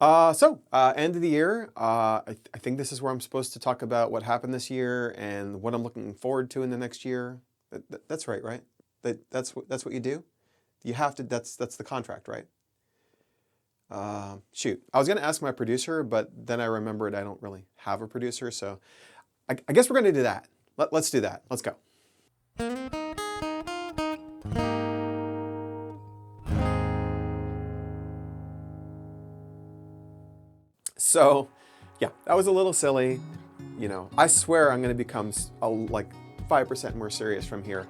End of the year. I think this is where I'm supposed to talk about what happened this year and what I'm looking forward to in the next year. That's right, right? That's what you do. You have to. That's the contract, right? Shoot, I was gonna ask my producer, but then I remembered I don't really have a producer, so I guess we're gonna do that. Let's do that. Let's go. So, yeah, that was a little silly. You know, I swear I'm going to become like 5% more serious from here.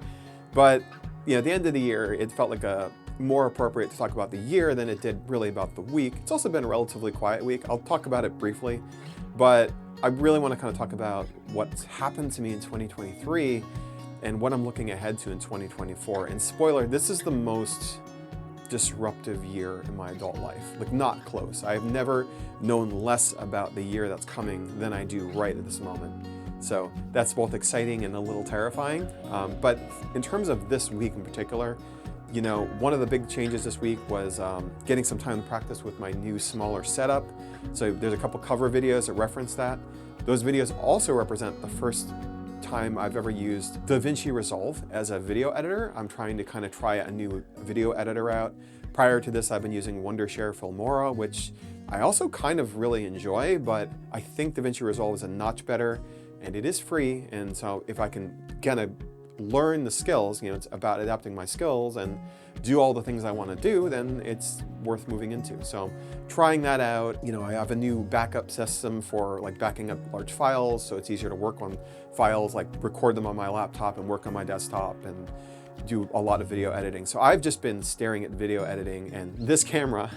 But, you know, at the end of the year, it felt like a more appropriate to talk about the year than it did really about the week. It's also been a relatively quiet week. I'll talk about it briefly, but I really want to kind of talk about what's happened to me in 2023 and what I'm looking ahead to in 2024. And spoiler, this is the most disruptive year in my adult life. Like, not close. I've never known less about the year that's coming than I do right at this moment. So that's both exciting and a little terrifying. But in terms of this week in particular, you know, one of the big changes this week was getting some time to practice with my new smaller setup. So there's a couple cover videos that reference that. Those videos also represent the first time I've ever used DaVinci Resolve as a video editor. I'm trying to kind of try a new video editor out. Prior to this, I've been using Wondershare Filmora, which I also kind of really enjoy, but I think DaVinci Resolve is a notch better, and it is free. And so if I can kind of learn the skills, you know, it's about adapting my skills and do all the things I want to do, then it's worth moving into. So trying that out, you know, I have a new backup system for like backing up large files, so it's easier to work on files, like record them on my laptop and work on my desktop and do a lot of video editing. So I've just been staring at video editing, and this camera,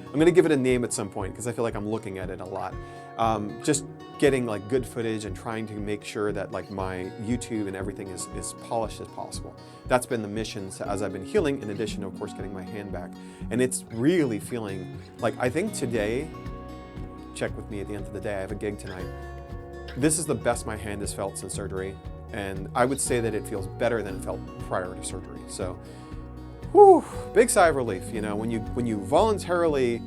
I'm gonna give it a name at some point because I feel like I'm looking at it a lot. Just getting like good footage and trying to make sure that like my YouTube and everything is polished as possible. That's been the mission as I've been healing, in addition to, of course, getting my hand back. And it's really feeling like, I think today, check with me at the end of the day, I have a gig tonight. This is the best my hand has felt since surgery. And I would say that it feels better than it felt prior to surgery. So, whew, big sigh of relief. You know, when you voluntarily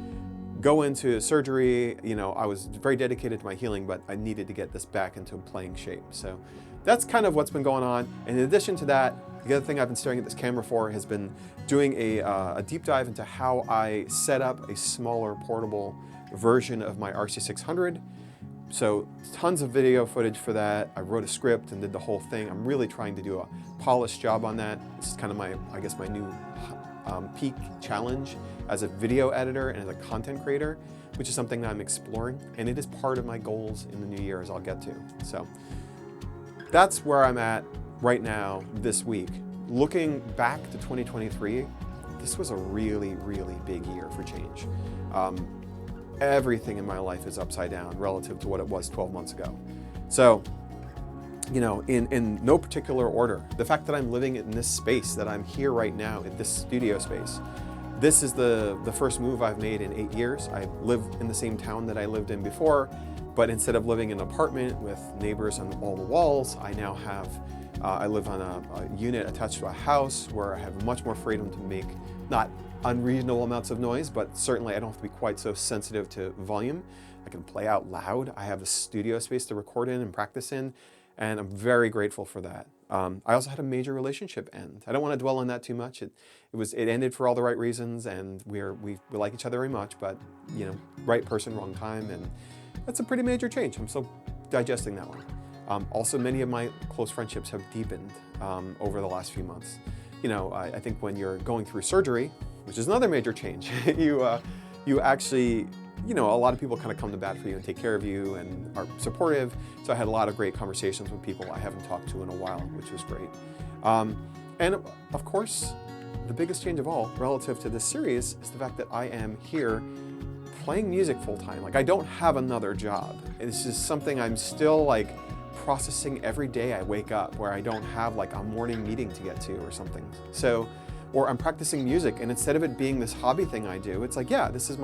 go into surgery, you know, I was very dedicated to my healing, but I needed to get this back into playing shape. So that's kind of what's been going on. And in addition to that, the other thing I've been staring at this camera for has been doing a deep dive into how I set up a smaller portable version of my RC600. So tons of video footage for that. I wrote a script and did the whole thing. I'm really trying to do a polished job on that. This is kind of my, I guess, my new peak challenge as a video editor and as a content creator, which is something that I'm exploring, and it is part of my goals in the new year, as I'll get to. So that's where I'm at right now this week. Looking back to 2023, this was a really, really big year for change. Everything in my life is upside down relative to what it was 12 months ago. So, you know, in no particular order, the fact that I'm living in this space, that I'm here right now in this studio space, this is the first move I've made in 8 years. I live in the same town that I lived in before, but instead of living in an apartment with neighbors on all the walls, I now have, I live on a unit attached to a house where I have much more freedom to make not unreasonable amounts of noise, but certainly I don't have to be quite so sensitive to volume. I can play out loud. I have a studio space to record in and practice in, and I'm very grateful for that. I also had a major relationship end. I don't want to dwell on that too much. It ended for all the right reasons, and we like each other very much, but you know, right person, wrong time, and that's a pretty major change. I'm still digesting that one. Also, many of my close friendships have deepened over the last few months. You know, I think when you're going through surgery, which is another major change, you actually, you know, a lot of people kind of come to bat for you and take care of you and are supportive. So I had a lot of great conversations with people I haven't talked to in a while, which was great. And of course, the biggest change of all relative to this series is the fact that I am here playing music full time. Like, I don't have another job. It's just something I'm still like processing every day I wake up, where I don't have like a morning meeting to get to or something. So, or I'm practicing music, and instead of it being this hobby thing I do, it's like, yeah, this is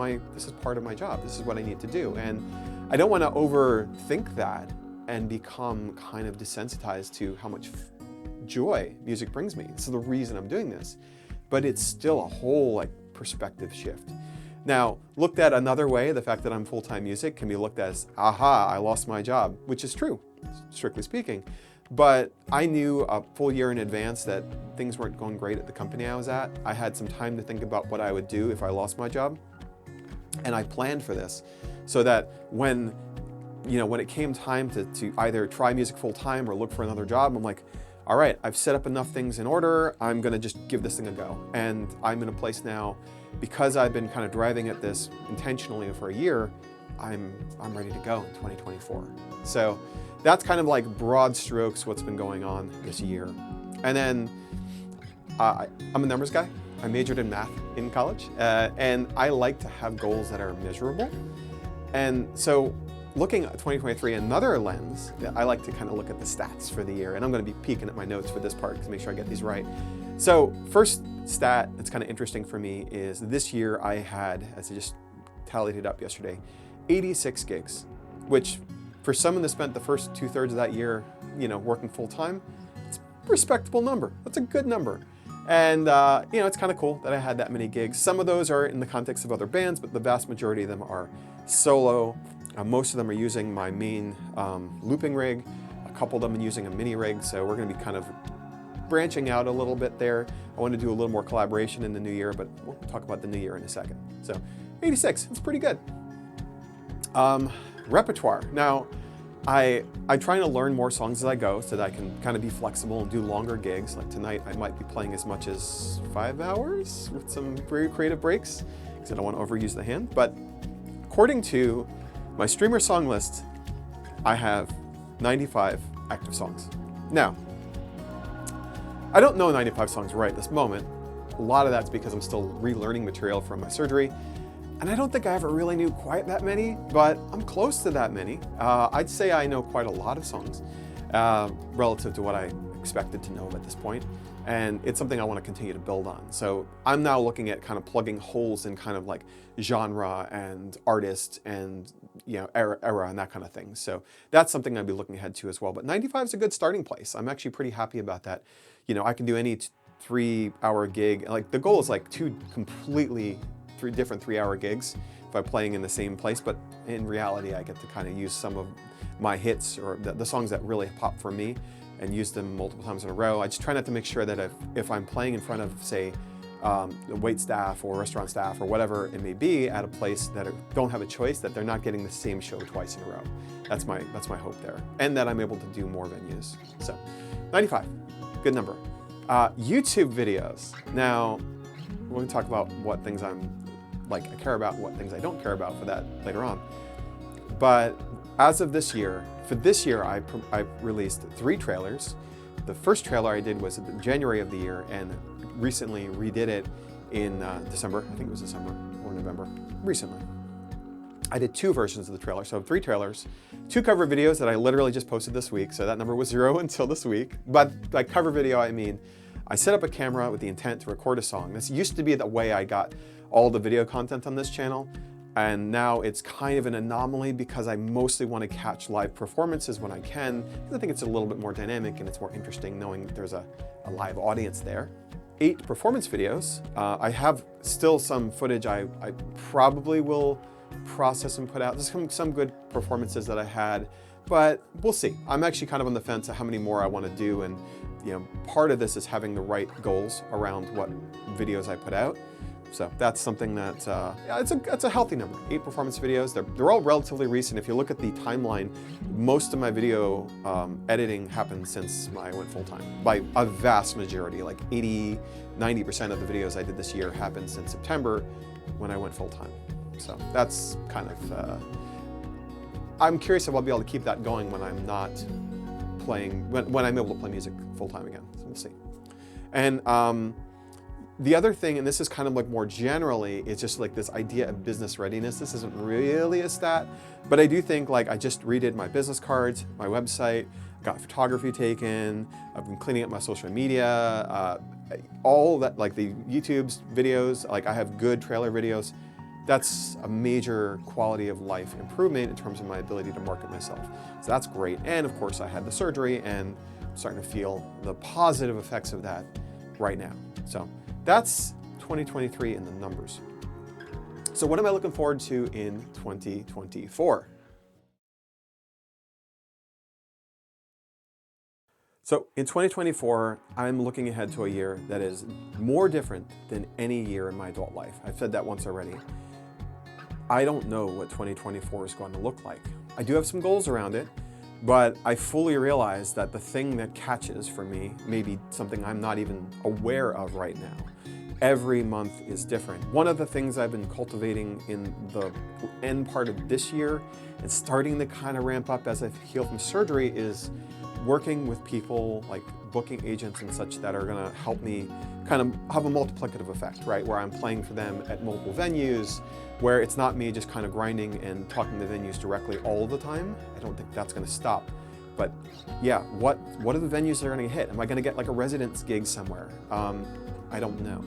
part of my job. This is what I need to do. And I don't want to overthink that and become kind of desensitized to how much joy music brings me. This is the reason I'm doing this. But it's still a whole like perspective shift. Now, looked at another way, the fact that I'm full-time music can be looked at as, aha, I lost my job, which is true, strictly speaking. But I knew a full year in advance that things weren't going great at the company I was at. I had some time to think about what I would do if I lost my job. And I planned for this so that when it came time to either try music full-time or look for another job, I'm like, all right, I've set up enough things in order. I'm gonna just give this thing a go. And I'm in a place now, because I've been kind of driving at this intentionally for a year, I'm ready to go in 2024. So that's kind of like broad strokes what's been going on this year. And then I'm a numbers guy. I majored in math in college, and I like to have goals that are measurable. And so looking at 2023, another lens, I like to kind of look at the stats for the year. And I'm going to be peeking at my notes for this part to make sure I get these right. So first stat that's kind of interesting for me is this year I had, as I just tallied it up yesterday, 86 gigs, which for someone that spent the first 2/3 of that year, working full time, it's a respectable number. That's a good number. And, it's kind of cool that I had that many gigs. Some of those are in the context of other bands, but the vast majority of them are solo. Most of them are using my main looping rig. A couple of them are using a mini rig, so we're going to be kind of branching out a little bit there. I want to do a little more collaboration in the new year, but we'll talk about the new year in a second. So 86, it's pretty good. Repertoire. Now, I'm trying to learn more songs as I go so that I can kind of be flexible and do longer gigs. Like tonight, I might be playing as much as 5 hours with some very creative breaks because I don't want to overuse the hand. But according to my streamer song list, I have 95 active songs. Now, I don't know 95 songs right this moment. A lot of that's because I'm still relearning material from my surgery. And I don't think I ever really knew quite that many, but I'm close to that many. I'd say I know quite a lot of songs relative to what I expected to know at this point. And it's something I want to continue to build on. So I'm now looking at kind of plugging holes in kind of like genre and artist and era and that kind of thing. So that's something I'd be looking ahead to as well. But 95 is a good starting place. I'm actually pretty happy about that. I can do any 3-hour gig. Like the goal is like two completely different 3-hour gigs if I'm playing in the same place, but in reality I get to kind of use some of my hits or the songs that really pop for me and use them multiple times in a row. I just try not to make sure that if I'm playing in front of, say, the wait staff or restaurant staff or whatever it may be at a place that don't have a choice, that they're not getting the same show twice in a row. That's my hope there, and that I'm able to do more venues. So 95, good number. YouTube videos. Now we're going to talk about what things I care about, what things I don't care about for that later on. But as of this year, for this year, I released 3 trailers. The first trailer I did was in January of the year, and recently redid it in December. I think it was December or November. Recently. I did 2 versions of the trailer, so 3 trailers, 2 cover videos that I literally just posted this week, so that number was 0 until this week. But by cover video, I mean I set up a camera with the intent to record a song. This used to be the way I got all the video content on this channel, and now it's kind of an anomaly because I mostly want to catch live performances when I can, because I think it's a little bit more dynamic and it's more interesting knowing that there's a live audience there. 8 performance videos. I have still some footage I probably will process and put out. There's some good performances that I had, but we'll see. I'm actually kind of on the fence of how many more I want to do, and part of this is having the right goals around what videos I put out. So that's something that, it's a healthy number. 8 performance videos. They're all relatively recent. If you look at the timeline, most of my video editing happened since I went full-time. By a vast majority, like 80, 90% of the videos I did this year happened since September when I went full-time. So that's kind of, I'm curious if I'll be able to keep that going when I'm not playing, when I'm able to play music full-time again. So we'll see. And the other thing, and this is kind of like more generally, is just like this idea of business readiness. This isn't really a stat, but I do think like I just redid my business cards, my website, got photography taken, I've been cleaning up my social media, all that, like the YouTube's videos, like I have good trailer videos. That's a major quality of life improvement in terms of my ability to market myself. So that's great. And of course I had the surgery and I'm starting to feel the positive effects of that right now. So that's 2023 in the numbers. So what am I looking forward to in 2024? So in 2024, I'm looking ahead to a year that is more different than any year in my adult life. I've said that once already. I don't know what 2024 is going to look like. I do have some goals around it, but I fully realize that the thing that catches for me may be something I'm not even aware of right now. Every month is different. One of the things I've been cultivating in the end part of this year and starting to kind of ramp up as I heal from surgery is working with people like booking agents and such that are gonna help me kind of have a multiplicative effect, right? Where I'm playing for them at multiple venues, where it's not me just kind of grinding and talking to venues directly all the time. I don't think that's gonna stop. But yeah, what are the venues that are gonna hit? Am I gonna get like a residence gig somewhere? I don't know.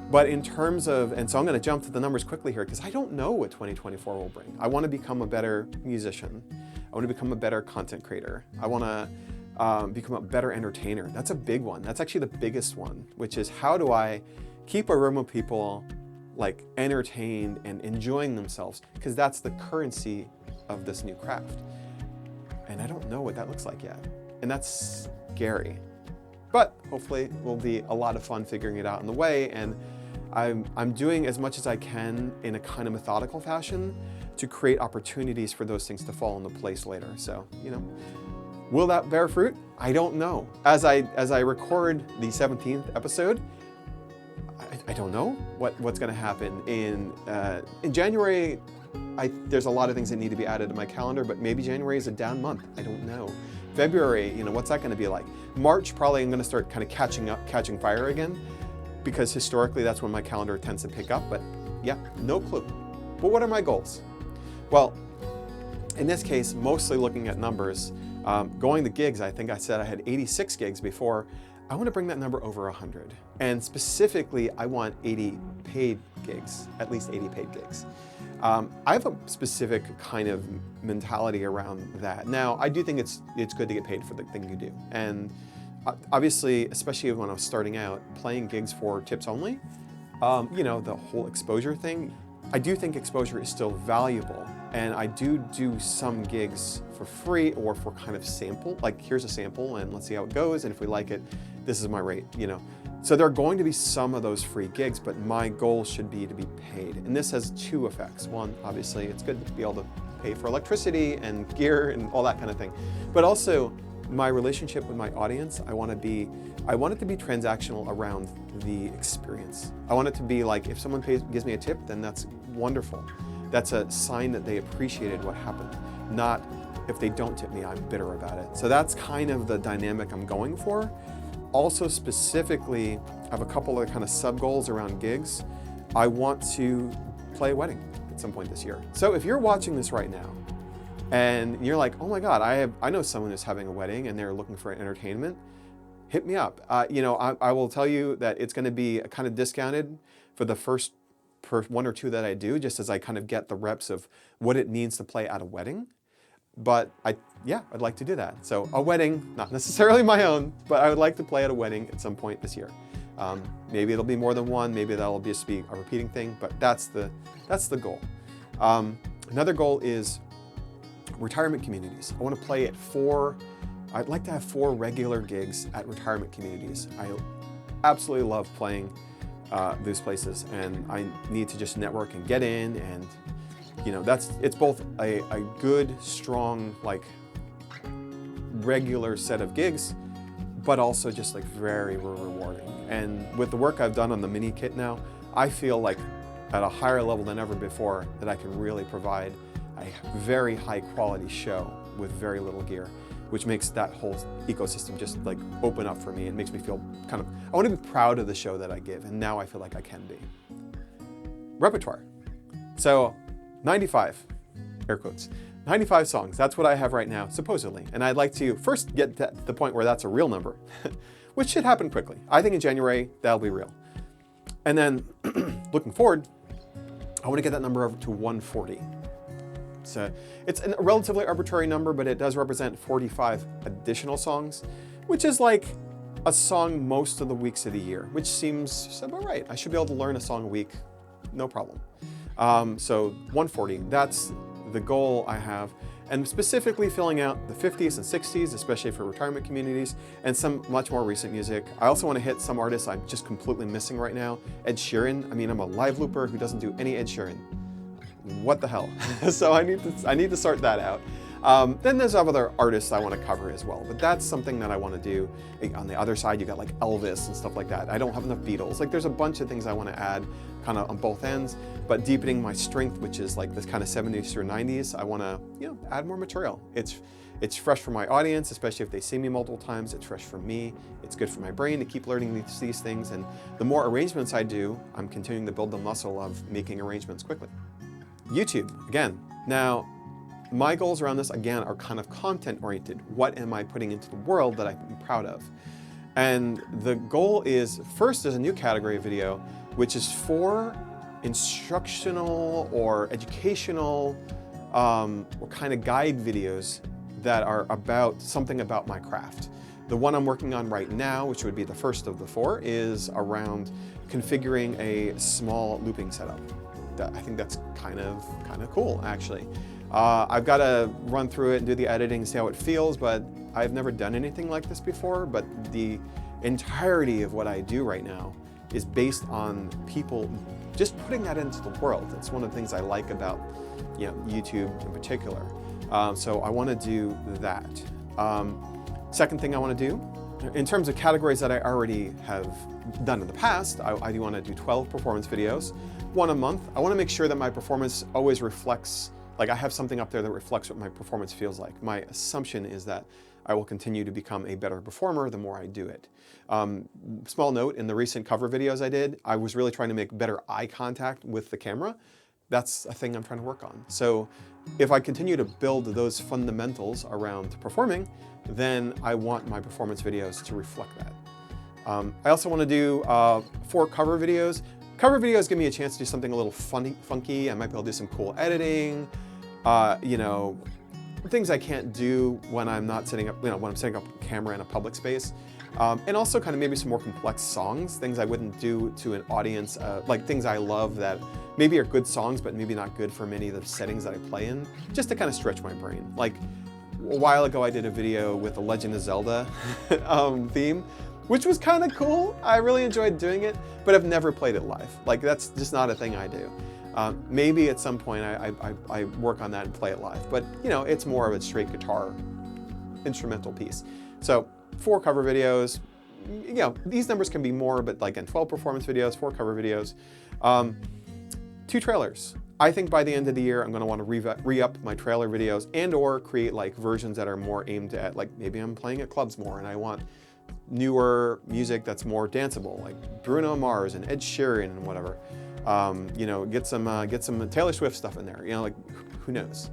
But in terms of, and so I'm gonna jump to the numbers quickly here because I don't know what 2024 will bring. I wanna become a better musician. I wanna become a better content creator. I wanna become a better entertainer. That's a big one. That's actually the biggest one, which is how do I keep a room of people like entertained and enjoying themselves? Because that's the currency of this new craft. And I don't know what that looks like yet. And that's scary. But hopefully it will be a lot of fun figuring it out on the way. And I'm doing as much as I can in a kind of methodical fashion to create opportunities for those things to fall into place later. So, you know, will that bear fruit? I don't know. As I record the 17th episode, I don't know what's going to happen in January. There's a lot of things that need to be added to my calendar, but maybe January is a down month. I don't know. February, you know, what's that going to be like? March, probably I'm going to start kind of catching fire again, because historically that's when my calendar tends to pick up. But yeah, no clue. But what are my goals? Well, in this case, mostly looking at numbers. Going to gigs, I think I said I had 86 gigs before. I want to bring that number over 100. And specifically, I want 80 paid gigs, at least 80 paid gigs. I have a specific kind of mentality around that. Now, I do think it's good to get paid for the thing you do. And obviously, especially when I was starting out, playing gigs for tips only, you know, the whole exposure thing, I do think exposure is still valuable. And I do some gigs for free or for kind of sample, like here's a sample and let's see how it goes. And if we like it, this is my rate, you know. So there are going to be some of those free gigs, but my goal should be to be paid. And this has two effects. One, obviously, it's good to be able to pay for electricity and gear and all that kind of thing. But also, my relationship with my audience, I want it to be transactional around the experience. I want it to be like, if someone gives me a tip, then that's wonderful. That's a sign that they appreciated what happened. Not if they don't tip me, I'm bitter about it. So that's kind of the dynamic I'm going for. Also specifically, I have a couple of kind of sub goals around gigs. I want to play a wedding at some point this year. So if you're watching this right now and you're like, oh my God, I know someone who's having a wedding and they're looking for entertainment, hit me up. You know, I will tell you that it's going to be kind of discounted for the first one or two that I do, just as I kind of get the reps of what it means to play at a wedding. But I'd like to do that. So a wedding, not necessarily my own, but I would like to play at a wedding at some point this year. Maybe it'll be more than one, maybe that'll just be a repeating thing, but that's the goal. Another goal is retirement communities. I want to play at I'd like to have 4 regular gigs at retirement communities. I absolutely love playing those places, and I need to just network and get in, and you know, it's both a good, strong, like regular set of gigs, but also just like very rewarding. And with the work I've done on the mini kit now, I feel like at a higher level than ever before that I can really provide a very high quality show with very little gear, which makes that whole ecosystem just like open up for me. It makes me feel kind of, I want to be proud of the show that I give, and now I feel like I can be. Repertoire. So 95, air quotes, 95 songs. That's what I have right now, supposedly. And I'd like to first get to the point where that's a real number, which should happen quickly. I think in January, that'll be real. And then looking forward, I want to get that number over to 140. So it's a relatively arbitrary number, but it does represent 45 additional songs, which is like a song most of the weeks of the year, which seems about right. I should be able to learn a song a week, no problem. So 140, that's the goal I have. And specifically filling out the 50s and 60s, especially for retirement communities, and some much more recent music. I also want to hit some artists I'm just completely missing right now. Ed Sheeran, I mean, I'm a live looper who doesn't do any Ed Sheeran. What the hell? So I need to sort that out. Then there's other artists I want to cover as well, but that's something that I want to do. On the other side, you got like Elvis and stuff like that. I don't have enough Beatles. Like there's a bunch of things I want to add kind of on both ends, but deepening my strength, which is like this kind of 70s through 90s, I want to, add more material. It's fresh for my audience, especially if they see me multiple times. It's fresh for me. It's good for my brain to keep learning these things. And the more arrangements I do, I'm continuing to build the muscle of making arrangements quickly. YouTube, again. Now, my goals around this, again, are kind of content-oriented. What am I putting into the world that I'm proud of? And the goal is, first, there's a new category of video, which is for instructional or educational or kind of guide videos that are about something about my craft. The one I'm working on right now, which would be the first of the 4, is around configuring a small looping setup. I think that's kind of cool, actually. I've got to run through it and do the editing, see how it feels, but I've never done anything like this before. But the entirety of what I do right now is based on people just putting that into the world. It's one of the things I like about YouTube in particular. So I want to do that. Second thing I want to do, in terms of categories that I already have done in the past, I do want to do 12 performance videos, 1 a month. I want to make sure that my performance always reflects, like I have something up there that reflects what my performance feels like. My assumption is that I will continue to become a better performer the more I do it. Small note, in the recent cover videos I did, I was really trying to make better eye contact with the camera. That's a thing I'm trying to work on. So if I continue to build those fundamentals around performing, then I want my performance videos to reflect that. I also want to do 4 cover videos. Cover videos give me a chance to do something a little funky. I might be able to do some cool editing, things I can't do when I'm not setting up, when I'm setting up a camera in a public space. And also kind of maybe some more complex songs, things I wouldn't do to an audience, like things I love that maybe are good songs, but maybe not good for many of the settings that I play in, just to kind of stretch my brain. Like a while ago, I did a video with the Legend of Zelda theme, which was kind of cool. I really enjoyed doing it, but I've never played it live. Like that's just not a thing I do. Maybe at some point I work on that and play it live, but it's more of a straight guitar instrumental piece. So 4 cover videos, these numbers can be more, but like in 12 performance videos, 4 cover videos, 2 trailers. I think by the end of the year, I'm going to want to re-up my trailer videos and or create like versions that are more aimed at, like maybe I'm playing at clubs more and I want newer music that's more danceable, like Bruno Mars and Ed Sheeran and whatever. Get some Taylor Swift stuff in there. Like who knows?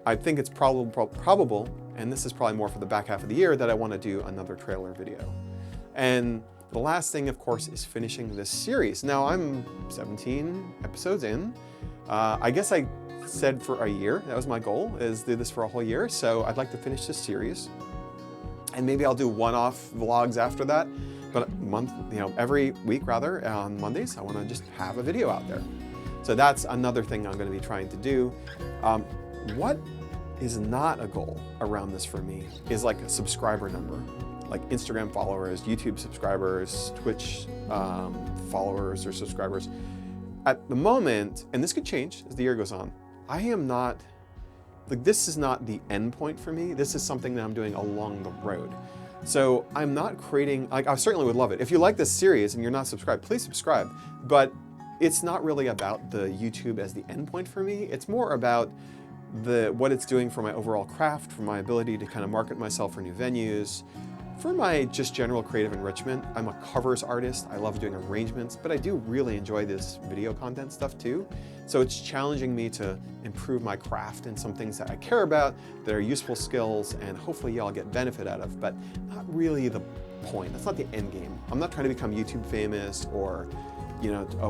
I think it's probable, and this is probably more for the back half of the year, that I want to do another trailer video. And the last thing, of course, is finishing this series. Now I'm 17 episodes in. I guess I said for a year. That was my goal, is do this for a whole year. So I'd like to finish this series. And maybe I'll do one-off vlogs after that. But every week rather, on Mondays, I want to just have a video out there. So that's another thing I'm going to be trying to do. What is not a goal around this for me is like a subscriber number, like Instagram followers, YouTube subscribers, Twitch followers or subscribers. At the moment, and this could change as the year goes on, I am not, this is not the end point for me. This is something that I'm doing along the road. So I'm not creating, I certainly would love it. If you like this series and you're not subscribed, please subscribe. But it's not really about the YouTube as the end point for me. It's more about what it's doing for my overall craft, for my ability to kind of market myself for new venues, for my just general creative enrichment. I'm a covers artist. I love doing arrangements, but I do really enjoy this video content stuff too. So it's challenging me to improve my craft and some things that I care about that are useful skills and hopefully y'all get benefit out of, but not really the point. That's not the end game. I'm not trying to become YouTube famous or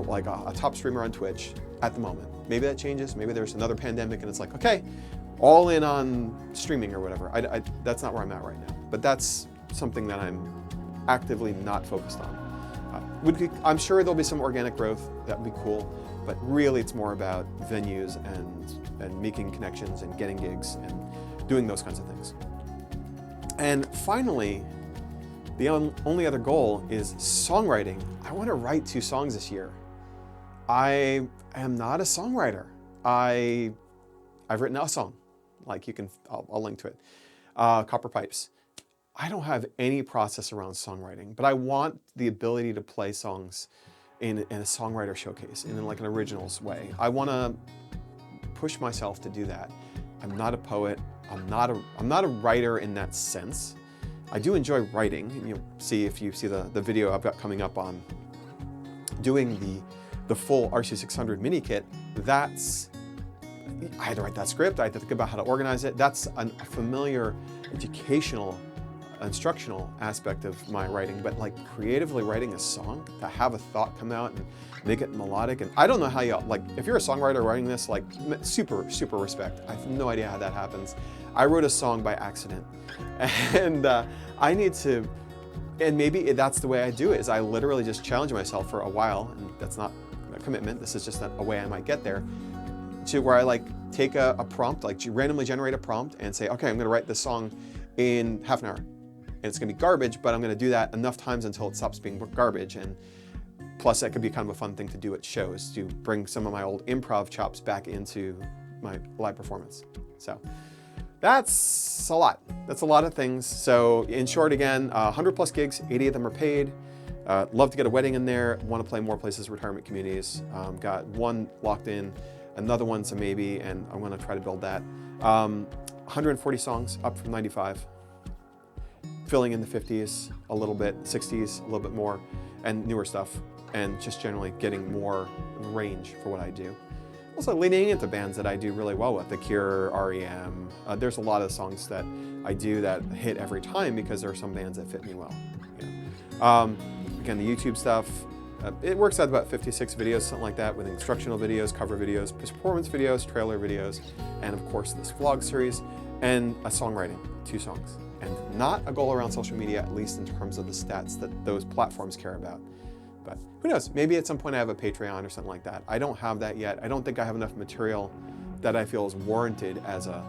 like a top streamer on Twitch at the moment. Maybe that changes. Maybe there's another pandemic and it's like, okay, all in on streaming or whatever. That's not where I'm at right now. But that's something that I'm actively not focused on. I'm sure there'll be some organic growth. That would be cool. but really it's more about venues and making connections and getting gigs and doing those kinds of things. And finally, the only other goal is songwriting. I want to write 2 songs this year. I am not a songwriter. I've written a song, like I'll link to it, Copper Pipes. I don't have any process around songwriting, but I want the ability to play songs in a songwriter showcase, in like an originals way. I want to push myself to do that. I'm not a poet. I'm not a writer in that sense. I do enjoy writing, and you'll see if you see the video I've got coming up on doing the full RC600 mini kit. I had to write that script. I had to think about how to organize it. That's a familiar educational, instructional aspect of my writing, but like creatively writing a song, to have a thought come out and make it melodic. And I don't know how you, like, if you're a songwriter writing this, like super respect. I have no idea how that happens. I wrote a song by accident, and I need to, and maybe that's the way I do it, is I literally just challenge myself for a while, and that's not a commitment. This is just a way I might get there, to where I like take a prompt, like randomly generate a prompt and say, okay, I'm gonna write this song in half an hour. And it's gonna be garbage, but I'm gonna do that enough times until it stops being garbage. And plus that could be kind of a fun thing to do at shows, to bring some of my old improv chops back into my live performance. So that's a lot. That's a lot of things. So in short, again, 100 plus gigs, 80 of them are paid. Love to get a wedding in there. Want to play more places, retirement communities. Got one locked in, another one's a maybe, and I'm gonna try to build that. 140 songs, up from 95. Filling in the 50s a little bit, 60s a little bit more, and newer stuff, and just generally getting more range for what I do. Also leaning into bands that I do really well with, The Cure, REM. There's a lot of songs that I do that hit every time because there are some bands that fit me well. Again, the YouTube stuff, it works out about 56 videos, something like that, with instructional videos, cover videos, performance videos, trailer videos, and of course this vlog series, and a songwriting, 2 songs. And not a goal around social media, at least in terms of the stats that those platforms care about. But who knows, maybe at some point I have a Patreon or something like that. I don't have that yet. I don't think I have enough material that I feel is warranted as a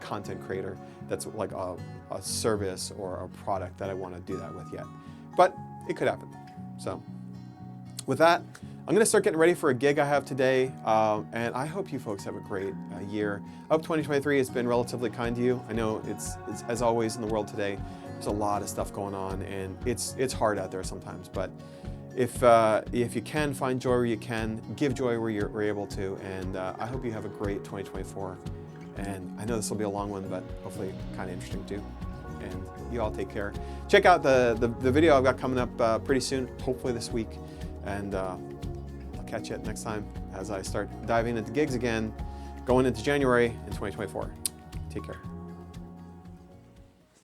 content creator that's like a service or a product that I want to do that with yet. But it could happen. So with that, I'm going to start getting ready for a gig I have today, and I hope you folks have a great year. I hope 2023 has been relatively kind to you. I know it's as always in the world today, there's a lot of stuff going on, and it's hard out there sometimes. But if you can find joy where you can, give joy where you're able to, and I hope you have a great 2024. And I know this will be a long one, but hopefully kind of interesting too. And you all take care. Check out the video I've got coming up pretty soon, hopefully this week, and I'll catch you next time as I start diving into gigs again, going into January in 2024. Take care.